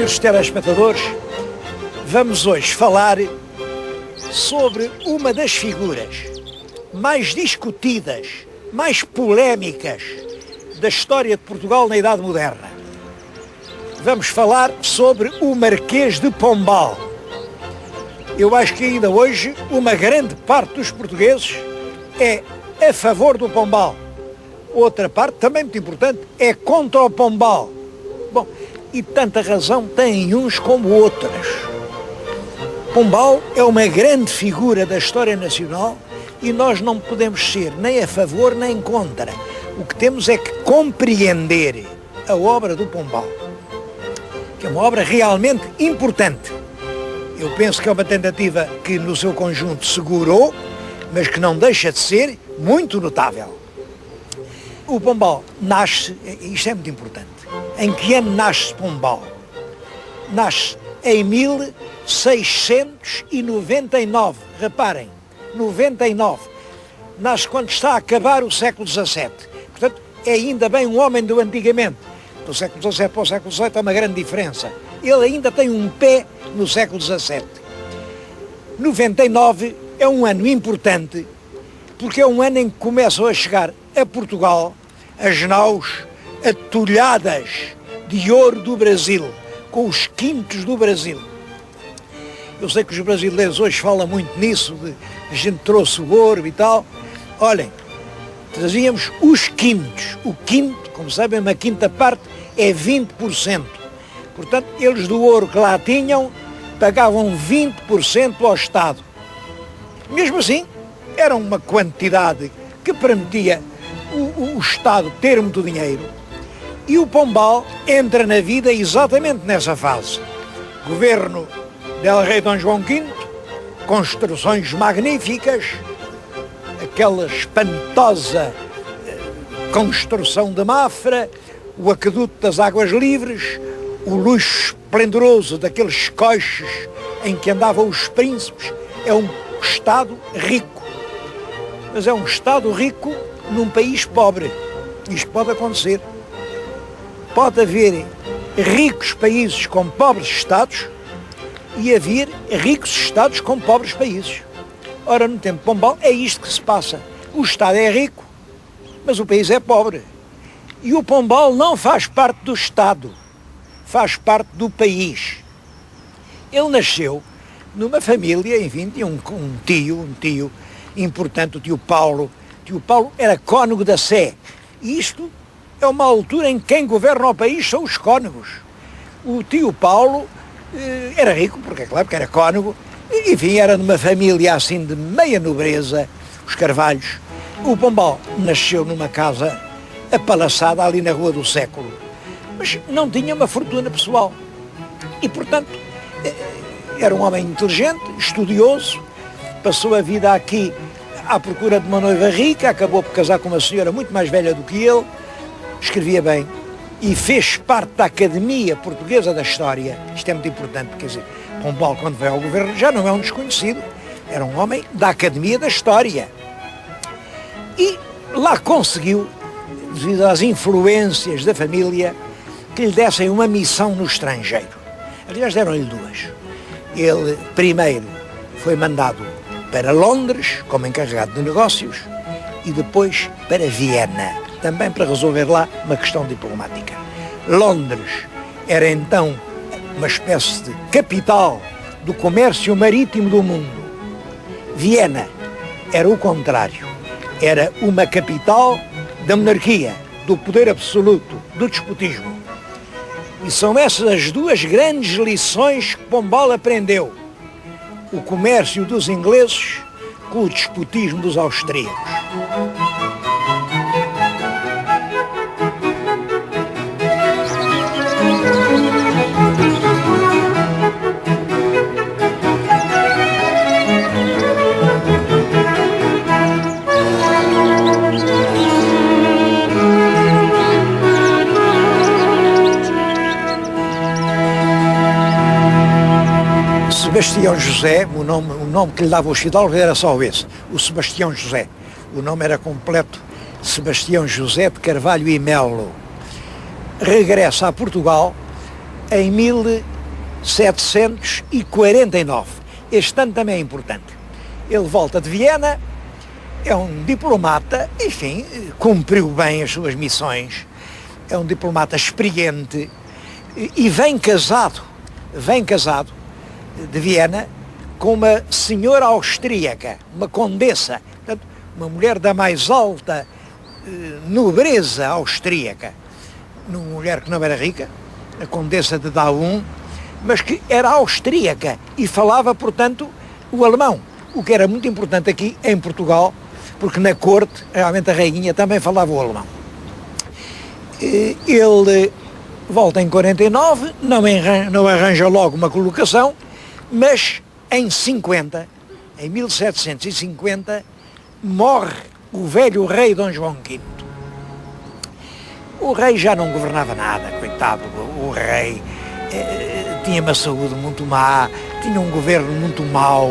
senhores telespectadores, vamos hoje falar sobre uma das figuras mais discutidas, mais polémicas da história de Portugal na Idade Moderna. Vamos falar sobre o Marquês de Pombal. Eu acho que ainda hoje uma grande parte dos portugueses é a favor do Pombal. Outra parte, também muito importante, é contra o Pombal. Bom, e tanta razão têm uns como outras. Pombal é uma grande figura da história nacional e nós não podemos ser nem a favor nem contra. O que temos é que compreender a obra do Pombal, que é uma obra realmente importante. Eu penso que é uma tentativa que no seu conjunto segurou, mas que não deixa de ser muito notável. O Pombal nasce, isto é muito importante, em que ano nasce Pombal? Nasce em 1699, reparem, 99. Nasce quando está a acabar o século XVII. Portanto, é ainda bem um homem do antigamente. Do século XVII para o século XVIII há uma grande diferença. Ele ainda tem um pé no século XVII. 99 é um ano importante, porque é um ano em que começam a chegar a Portugal as naus atulhadas de ouro do Brasil, com os quintos do Brasil. Eu sei que os brasileiros hoje falam muito nisso, de a gente trouxe o ouro e tal. Olhem, trazíamos os quintos. O quinto, como sabem, uma quinta parte é 20%. Portanto, eles do ouro que lá tinham pagavam 20% ao Estado. Mesmo assim, era uma quantidade que permitia o Estado ter muito dinheiro. E o Pombal entra na vida exatamente nessa fase. Governo del Rei Dom João V, construções magníficas, aquela espantosa construção de Mafra, o aqueduto das Águas Livres, o luxo esplendoroso daqueles coches em que andavam os príncipes. É um Estado rico, mas é um Estado rico num país pobre. Isto pode acontecer. Pode haver ricos países com pobres Estados e haver ricos Estados com pobres países. Ora, no tempo de Pombal é isto que se passa. O Estado é rico, mas o país é pobre. E o Pombal não faz parte do Estado, faz parte do país. Ele nasceu numa família, enfim, tinha um tio importante, o tio Paulo. O tio Paulo era cônego da Sé. E isto é uma altura em que quem governa o país são os cônegos. O tio Paulo era rico, porque é claro que era cônego, enfim, era de uma família assim de meia nobreza, os Carvalhos. O Pombal nasceu numa casa apalaçada ali na Rua do Século, mas não tinha uma fortuna pessoal. E, portanto, era um homem inteligente, estudioso, passou a vida aqui à procura de uma noiva rica, acabou por casar com uma senhora muito mais velha do que ele, escrevia bem e fez parte da Academia Portuguesa da História. Isto é muito importante, quer dizer, Pombal, quando veio ao governo, já não é um desconhecido, era um homem da Academia da História. E lá conseguiu, devido às influências da família, que lhe dessem uma missão no estrangeiro. Aliás, deram-lhe duas. Ele, primeiro, foi mandado para Londres, como encarregado de negócios, e depois para Viena, também para resolver lá uma questão diplomática. Londres era então uma espécie de capital do comércio marítimo do mundo. Viena era o contrário, era uma capital da monarquia, do poder absoluto, do despotismo. E são essas as duas grandes lições que Pombal aprendeu. O comércio dos ingleses com o despotismo dos austríacos. Sebastião José, o nome que lhe dava os fidalgos era só esse, o Sebastião José. O nome era completo, Sebastião José de Carvalho e Melo. Regressa a Portugal em 1600 1749. Este ano também é importante. Ele volta de Viena, é um diplomata, enfim, cumpriu bem as suas missões, é um diplomata experiente e vem casado de Viena com uma senhora austríaca, uma condessa, portanto, uma mulher da mais alta nobreza austríaca, uma mulher que não era rica, a condessa de Daun, mas que era austríaca e falava, portanto, o alemão, o que era muito importante aqui em Portugal, porque na corte, realmente a rainha também falava o alemão. Ele volta em 49, não arranja logo uma colocação, mas em 1750, morre o velho rei Dom João V. O rei já não governava nada, coitado, o rei tinha uma saúde muito má, tinha um governo muito mau,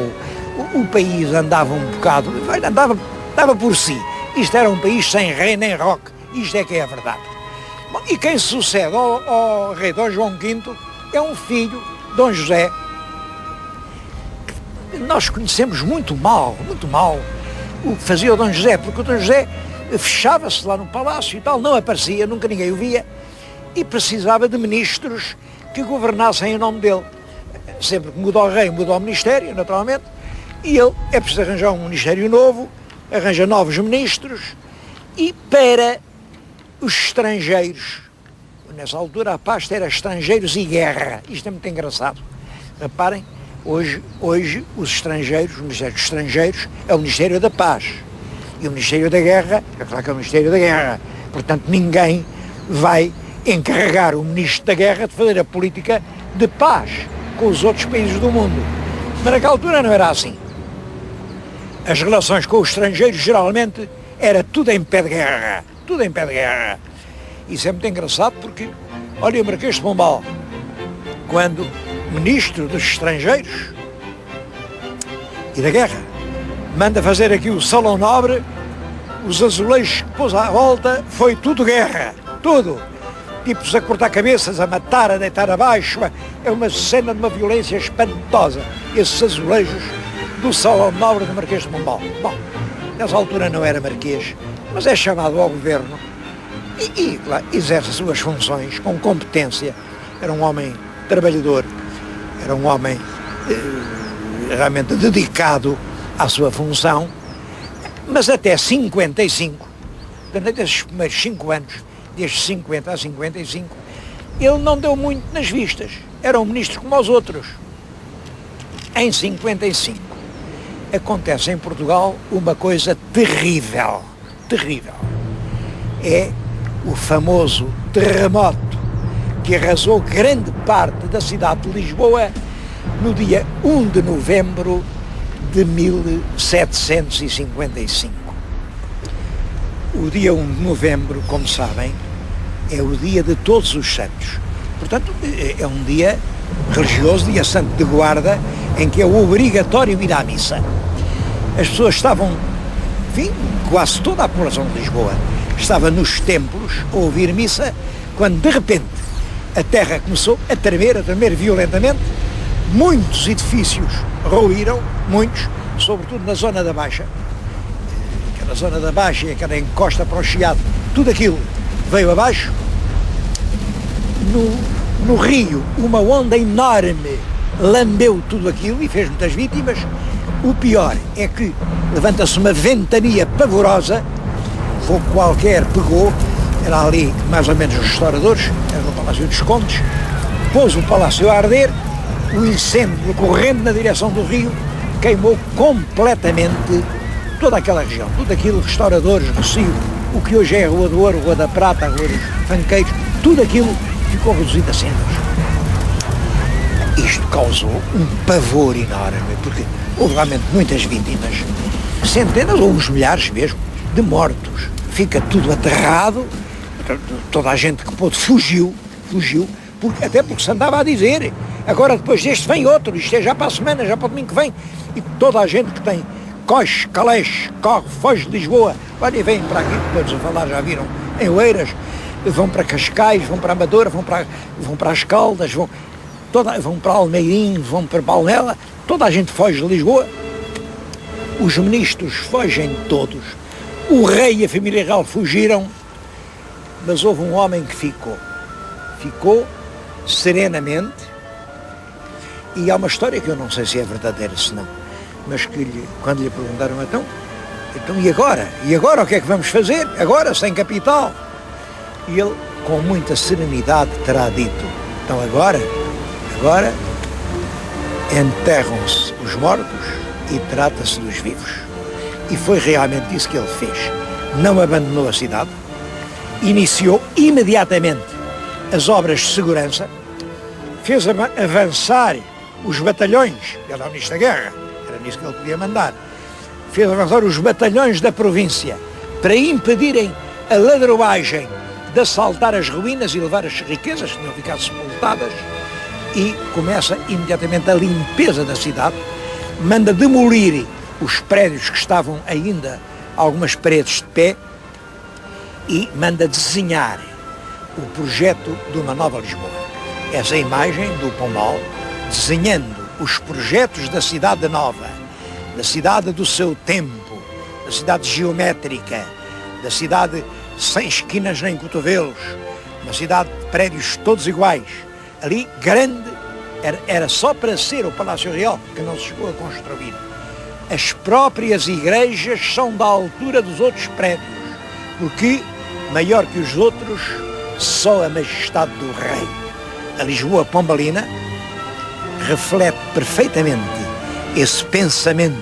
o país andava um bocado, andava por si. Isto era um país sem rei nem roque, isto é que é a verdade. Bom, e quem sucede ao rei Dom João V é um filho, Dom José, que nós conhecemos muito mal o que fazia o Dom José, porque o Dom José fechava-se lá no palácio e tal, não aparecia, nunca ninguém o via, e precisava de ministros que governassem em nome dele. Sempre que muda o rei, muda o ministério, naturalmente, e ele é preciso arranjar um ministério novo, arranja novos ministros, e para os estrangeiros, nessa altura a pasta era estrangeiros e guerra, isto é muito engraçado. Reparem, hoje os estrangeiros, o Ministério dos Estrangeiros é o Ministério da Paz, e o Ministério da Guerra, é claro que é o Ministério da Guerra, portanto ninguém vai encarregar o Ministro da Guerra de fazer a política de paz com os outros países do mundo. Mas naquela altura não era assim. As relações com os estrangeiros geralmente era tudo em pé de guerra, tudo em pé de guerra. Isso é muito engraçado porque, olha o Marquês de Pombal, quando Ministro dos Estrangeiros e da Guerra, manda fazer aqui o Salão Nobre, os azulejos que pôs à volta, foi tudo guerra, tudo. Tipos a cortar cabeças, a matar, a deitar abaixo, é uma cena de uma violência espantosa, esses azulejos do Salão Nobre do Marquês de Pombal. Bom, nessa altura não era marquês, mas é chamado ao governo e claro, exerce as suas funções com competência. Era um homem trabalhador, era um homem realmente dedicado à sua função, mas até 55, durante esses primeiros 5 anos, desde 50 a 55, ele não deu muito nas vistas, era um ministro como os outros. Em 55, acontece em Portugal uma coisa terrível, terrível. É o famoso terremoto que arrasou grande parte da cidade de Lisboa no dia 1 de novembro de 1755. O dia 1 de novembro, como sabem, é o dia de Todos os Santos. Portanto, é um dia religioso, dia santo de guarda, em que é obrigatório ir à missa. As pessoas estavam, enfim, quase toda a população de Lisboa estava nos templos a ouvir missa, quando de repente a terra começou a tremer violentamente, muitos edifícios ruíram, muitos, sobretudo na zona da Baixa, aquela zona da Baixa e aquela encosta para o Chiado, tudo aquilo veio abaixo. No rio, uma onda enorme lambeu tudo aquilo e fez muitas vítimas. O pior é que levanta-se uma ventania pavorosa, fogo qualquer pegou, era ali mais ou menos os restauradores, era no Palácio dos Condes, pôs o palácio a arder, o incêndio correndo na direção do rio, queimou completamente toda aquela região, tudo aquilo, restauradores, Rocio, o que hoje é a Rua do Ouro, Rua da Prata, a Rua dos Fanqueiros, tudo aquilo ficou reduzido a cinzas. Isto causou um pavor enorme, porque houve realmente muitas vítimas, centenas ou uns milhares mesmo, de mortos. Fica tudo aterrado, toda a gente que pôde fugiu, até porque se andava a dizer, agora depois deste vem outro, isto é já para a semana, já para o domingo que vem, e toda a gente que tem coche, caleche, corre, foge de Lisboa, olha e vêm para aqui, todos a falar, já viram, em Oeiras, vão para Cascais, vão para Amadora, vão para as Caldas, vão para Almeirim, vão para Palmela, toda a gente foge de Lisboa. Os ministros fogem todos. O rei e a família real fugiram, mas houve um homem que ficou. Ficou serenamente, e há uma história que eu não sei se é verdadeira, se não, mas que quando lhe perguntaram, então e agora? E agora o que é que vamos fazer? Agora, sem capital? E ele, com muita serenidade, terá dito, então agora enterram-se os mortos e trata-se dos vivos. E foi realmente isso que ele fez. Não abandonou a cidade, iniciou imediatamente as obras de segurança, fez avançar os batalhões, ele era o ministro da guerra, era nisso que ele podia mandar, fez avançar os batalhões da província para impedirem a ladroagem de assaltar as ruínas e levar as riquezas que tinham ficado sepultadas, e começa imediatamente a limpeza da cidade, manda demolir os prédios que estavam ainda algumas paredes de pé e manda desenhar o projeto de uma nova Lisboa. Essa imagem do Pombal, desenhando os projetos da cidade nova, da cidade do seu tempo, da cidade geométrica, da cidade sem esquinas nem cotovelos, uma cidade de prédios todos iguais, ali grande, era só para ser o Palácio Real, que não se chegou a construir. As próprias igrejas são da altura dos outros prédios, porque maior que os outros, só a majestade do rei. A Lisboa pombalina reflete perfeitamente esse pensamento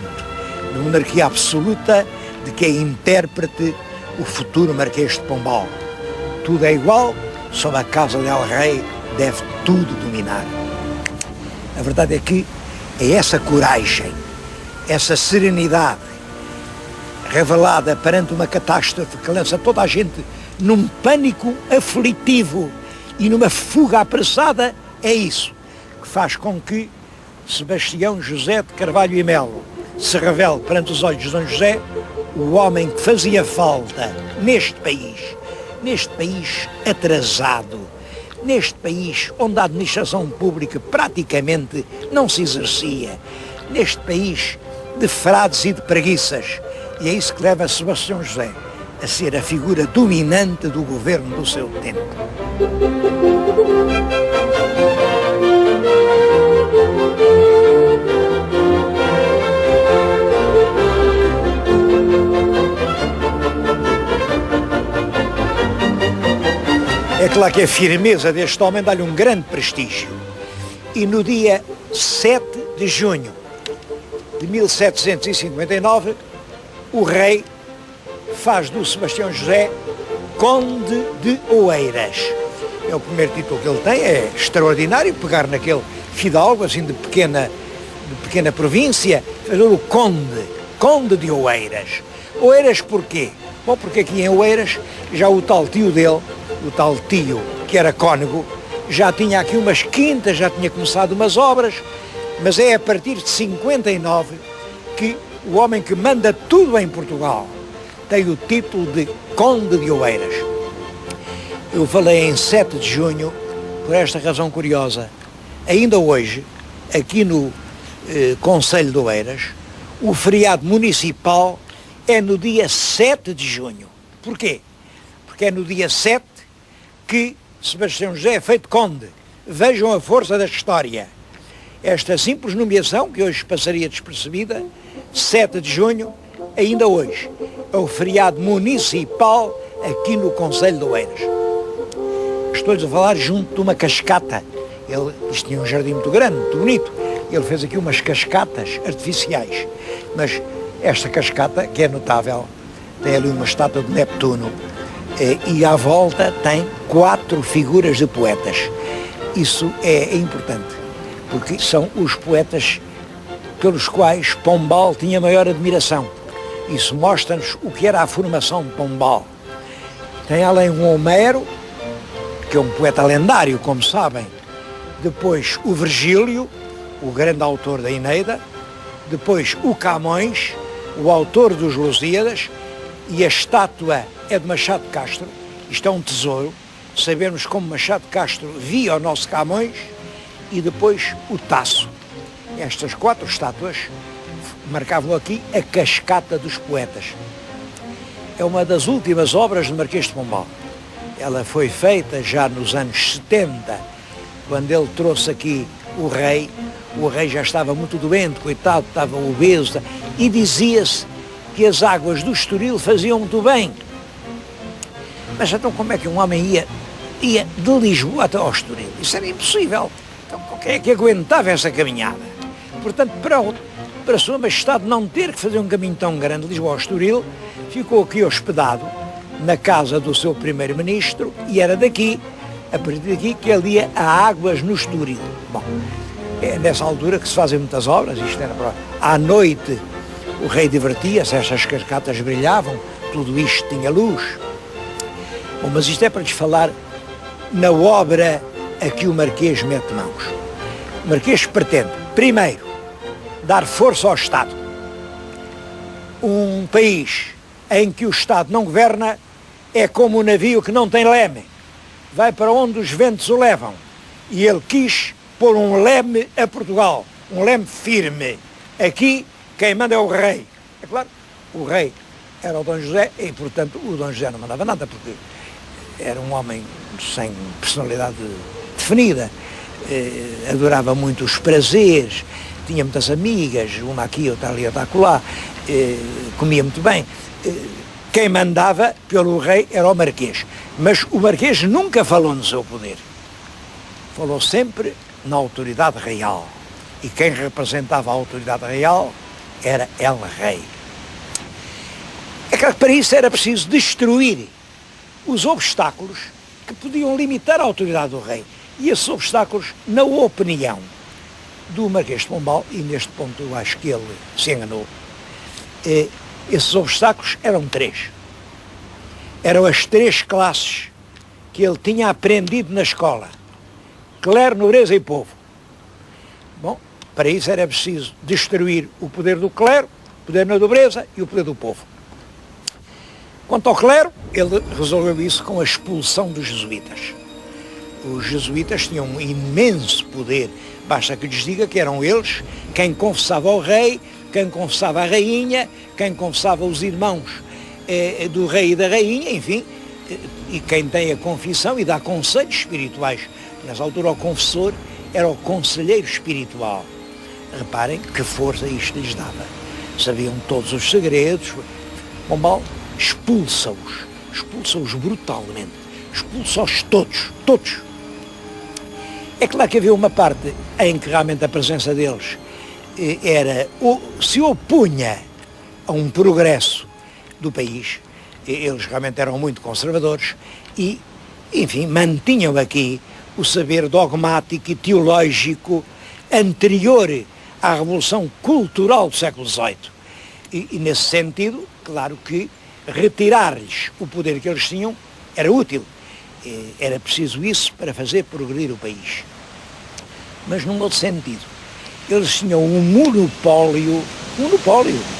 de monarquia absoluta, de que é intérprete o futuro Marquês de Pombal. Tudo é igual, só a casa del rei deve tudo dominar. A verdade é que é essa coragem, essa serenidade revelada perante uma catástrofe que lança toda a gente num pânico aflitivo e numa fuga apressada, é isso que faz com que Sebastião José de Carvalho e Melo se revele perante os olhos de Dom José o homem que fazia falta neste país atrasado, neste país onde a administração pública praticamente não se exercia, neste país de frades e de preguiças. E é isso que leva Sebastião José a ser a figura dominante do governo do seu tempo. É claro que a firmeza deste homem dá-lhe um grande prestígio. E no dia 7 de junho de 1759, o rei faz do Sebastião José Conde de Oeiras. É o primeiro título que ele tem, é extraordinário, pegar naquele fidalgo, assim de pequena província, fazer o Conde de Oeiras. Oeiras porquê? Bom, porque aqui em Oeiras, já o tal tio dele, o tal tio que era cônego, já tinha aqui umas quintas, já tinha começado umas obras, mas é a partir de 59 que o homem que manda tudo em Portugal tem o título de Conde de Oeiras. Eu falei em 7 de junho por esta razão curiosa. Ainda hoje, aqui no Concelho de Oeiras, o feriado municipal é no dia 7 de junho. Porquê? Porque é no dia 7 que Sebastião José é feito conde. Vejam a força da história. Esta simples nomeação, que hoje passaria despercebida, 7 de junho, ainda hoje, é o feriado municipal aqui no Concelho de Oeiras. Estou-lhes a falar junto de uma cascata. Isto tinha um jardim muito grande, muito bonito. Ele fez aqui umas cascatas artificiais. Mas esta cascata, que é notável, tem ali uma estátua de Neptuno, e à volta tem 4 figuras de poetas. Isso é importante, porque são os poetas pelos quais Pombal tinha maior admiração. Isso mostra-nos o que era a formação de Pombal. Tem além um Homero, que é um poeta lendário, como sabem, depois o Virgílio, o grande autor da Eneida, depois o Camões, o autor dos Lusíadas, e a estátua é de Machado de Castro. Isto é um tesouro, sabermos como Machado de Castro via o nosso Camões e depois o Taço. Estas 4 estátuas marcavam aqui a cascata dos poetas. É uma das últimas obras do Marquês de Pombal. Ela foi feita já nos anos 70, quando ele trouxe aqui o rei. O rei já estava muito doente, coitado, estava obeso, e dizia-se que as águas do Estoril faziam muito bem. Mas então como é que um homem ia de Lisboa até ao Estoril? Isso era impossível. Então quem é que aguentava essa caminhada? Portanto, para a Sua Majestade não ter que fazer um caminho tão grande de Lisboa ao Estoril, ficou aqui hospedado na casa do seu primeiro-ministro e era daqui, a partir daqui, que ele ia a águas no Estoril. Bom, é nessa altura que se fazem muitas obras, isto era para... À noite o rei divertia-se, estas cascatas brilhavam, tudo isto tinha luz. Bom, mas isto é para lhes falar na obra a que o Marquês mete mãos. O Marquês pretende, primeiro, dar força ao Estado. Um país em que o Estado não governa é como um navio que não tem leme. Vai para onde os ventos o levam. E ele quis pôr um leme a Portugal, um leme firme. Aqui, quem manda é o rei. É claro, o rei era o Dom José e, portanto, o Dom José não mandava nada, porque era um homem sem personalidade definida, adorava muito os prazeres, tinha muitas amigas, uma aqui, outra ali, outra acolá, comia muito bem. Quem mandava pelo rei era o Marquês, mas o Marquês nunca falou no seu poder, falou sempre na autoridade real, e quem representava a autoridade real era El Rei. É claro que para isso era preciso destruir os obstáculos que podiam limitar a autoridade do rei, e esses obstáculos, na opinião do Marquês de Pombal, e neste ponto eu acho que ele se enganou, esses obstáculos eram 3. Eram as 3 classes que ele tinha aprendido na escola: clero, nobreza e povo. Bom, para isso era preciso destruir o poder do clero, o poder da nobreza e o poder do povo. Quanto ao clero, ele resolveu isso com a expulsão dos jesuítas. Os jesuítas tinham um imenso poder, basta que lhes diga que eram eles quem confessava ao rei, quem confessava a rainha, quem confessava os irmãos do rei e da rainha, enfim, e quem tem a confissão e dá conselhos espirituais. Nessa altura o confessor era o conselheiro espiritual. Reparem que força isto lhes dava. Sabiam todos os segredos. Pombal expulsa-os brutalmente, expulsa-os todos. É claro que havia uma parte em que realmente a presença deles se opunha a um progresso do país. Eles realmente eram muito conservadores e, enfim, mantinham aqui o saber dogmático e teológico anterior à Revolução Cultural do século XVIII. E nesse sentido, claro que retirar-lhes o poder que eles tinham era útil. Era preciso isso para fazer progredir o país. Mas num outro sentido, eles tinham um monopólio,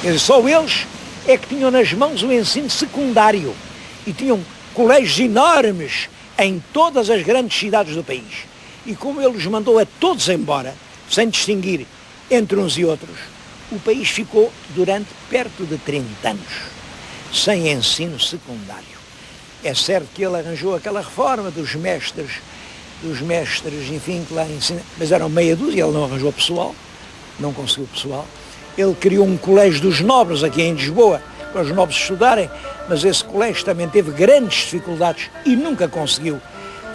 quer dizer, só eles é que tinham nas mãos o ensino secundário e tinham colégios enormes em todas as grandes cidades do país. E como ele os mandou a todos embora, sem distinguir entre uns e outros, o país ficou durante perto de 30 anos sem ensino secundário. É certo que ele arranjou aquela reforma dos mestres, enfim, que lá ensinam, mas eram meia dúzia, ele não arranjou pessoal, não conseguiu pessoal. Ele criou um colégio dos nobres aqui em Lisboa, para os nobres estudarem, mas esse colégio também teve grandes dificuldades e nunca conseguiu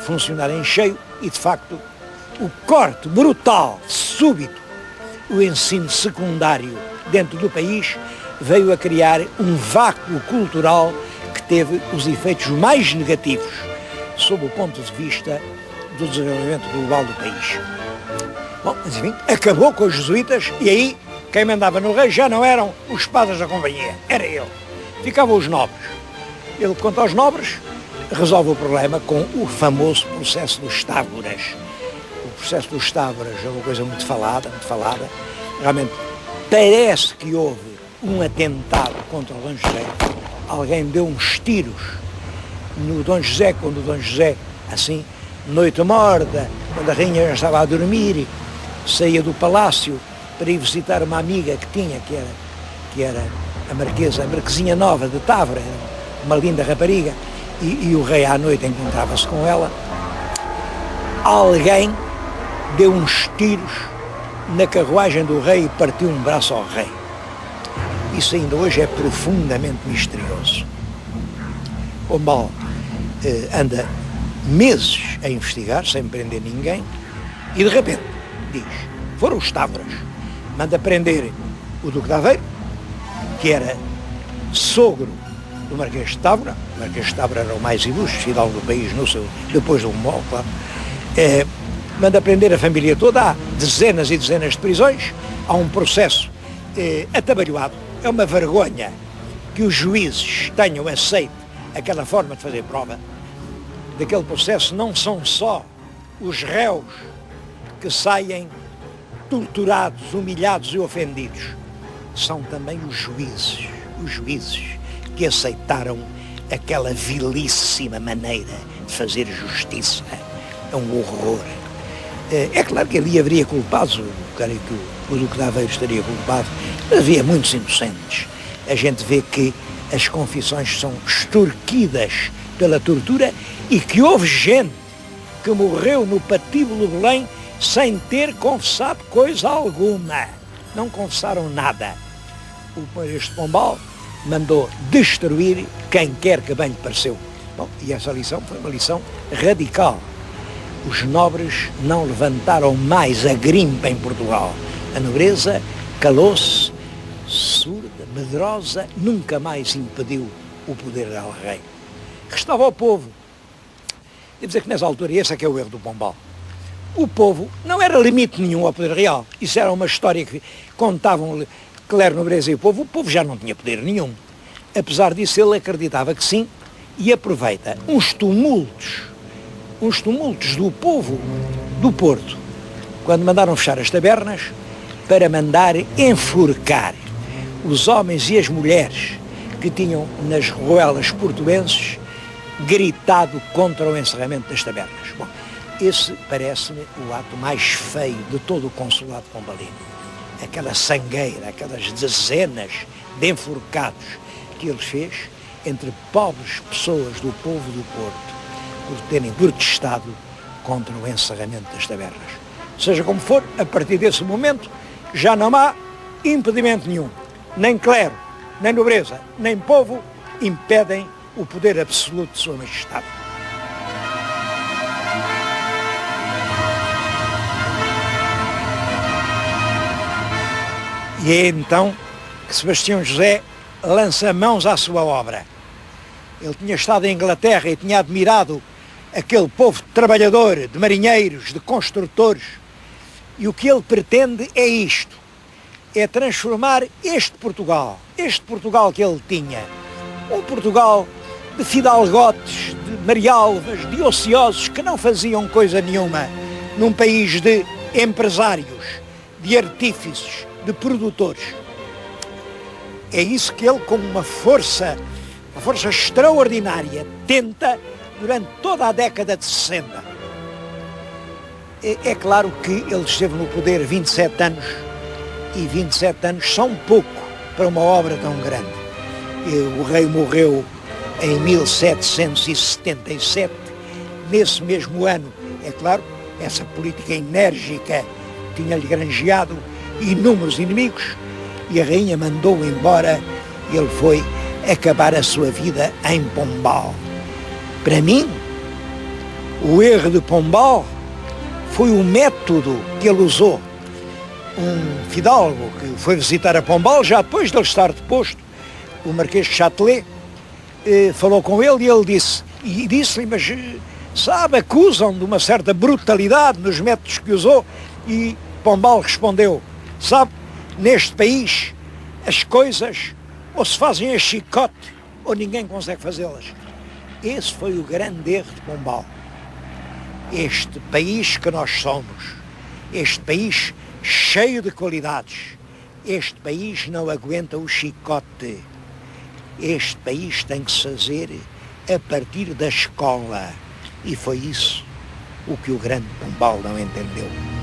funcionar em cheio, e de facto o corte brutal, súbito, o ensino secundário dentro do país veio a criar um vácuo cultural que teve os efeitos mais negativos sob o ponto de vista do desenvolvimento global do país. Bom, mas enfim, acabou com os jesuítas e aí quem mandava no rei já não eram os espadas da companhia, era ele. Ficavam os nobres. Ele, quanto aos nobres, resolve o problema com o famoso processo dos Távoras. O processo dos Távoras é uma coisa muito falada. Realmente parece que houve um atentado contra o Dom José. Alguém deu uns tiros no Dom José, quando o Dom José, assim, noite morta, quando a rainha já estava a dormir, saía do palácio para ir visitar uma amiga que tinha, que era a Marquesinha Nova de Távora, uma linda rapariga, e o rei à noite encontrava-se com ela. Alguém deu uns tiros na carruagem do rei e partiu um braço ao rei. Isso ainda hoje é profundamente misterioso. Pombal anda meses a investigar, sem prender ninguém, e de repente diz, foram os Távoras, manda prender o Duque de Aveiro, que era sogro do Marquês de Távora. O Marquês de Távora era o mais ilustre fidalgo do país, depois do Mol, claro. Manda prender a família toda, há dezenas e dezenas de prisões, há um processo atabalhoado. É uma vergonha que os juízes tenham aceito aquela forma de fazer prova. Daquele processo não são só os réus que saem torturados, humilhados e ofendidos, são também os juízes que aceitaram aquela vilíssima maneira de fazer justiça. É um horror. É claro que ali haveria culpados, creio que o Duque de Aveiro estaria culpado, mas havia muitos inocentes. A gente vê que as confissões são extorquidas pela tortura e que houve gente que morreu no patíbulo de Belém sem ter confessado coisa alguma. Não confessaram nada. Este Pombal mandou destruir quem quer que bem lhe pareceu. Bom, e essa lição foi uma lição radical. Os nobres não levantaram mais a grimpa em Portugal. A nobreza calou-se, surda, medrosa, nunca mais impediu o poder del rei. Restava ao povo. Devo dizer que nessa altura, esse é que é o erro do Pombal. O povo não era limite nenhum ao poder real. Isso era uma história que contavam clero, nobreza e o povo já não tinha poder nenhum. Apesar disso, ele acreditava que sim, e aproveita uns tumultos do povo do Porto, quando mandaram fechar as tabernas, para mandar enforcar os homens e as mulheres que tinham nas ruelas portuenses gritado contra o encerramento das tabernas. Bom, esse parece-me o ato mais feio de todo o consulado pombalino. Aquela sangueira, aquelas dezenas de enforcados que ele fez entre pobres pessoas do povo do Porto por terem protestado contra o encerramento das tabernas. Seja como for, a partir desse momento já não há impedimento nenhum. Nem clero, nem nobreza, nem povo impedem o poder absoluto de Sua Majestade. E é então que Sebastião José lança mãos à sua obra. Ele tinha estado em Inglaterra e tinha admirado aquele povo trabalhador, de marinheiros, de construtores, e o que ele pretende é isto, é transformar este Portugal que ele tinha, um Portugal de fidalgotes, de marialvas, de ociosos que não faziam coisa nenhuma, num país de empresários, de artífices, de produtores. É isso que ele, com uma força extraordinária, tenta durante toda a década de 60. É claro que ele esteve no poder 27 anos, e 27 anos são pouco para uma obra tão grande. O rei morreu em 1777. Nesse mesmo ano, é claro, essa política enérgica tinha-lhe granjeado inúmeros inimigos, e a rainha mandou-o embora, e ele foi acabar a sua vida em Pombal. Para mim, o erro de Pombal foi o método que ele usou. Um fidalgo que foi visitar a Pombal, já depois de ele estar deposto, o Marquês de Châtelet, falou com ele e ele disse-lhe, mas sabe, acusam de uma certa brutalidade nos métodos que usou, e Pombal respondeu, sabe, neste país as coisas ou se fazem a chicote ou ninguém consegue fazê-las. Esse foi o grande erro de Pombal. Este país que nós somos, este país cheio de qualidades, este país não aguenta o chicote. Este país tem que se fazer a partir da escola. E foi isso o que o grande Pombal não entendeu.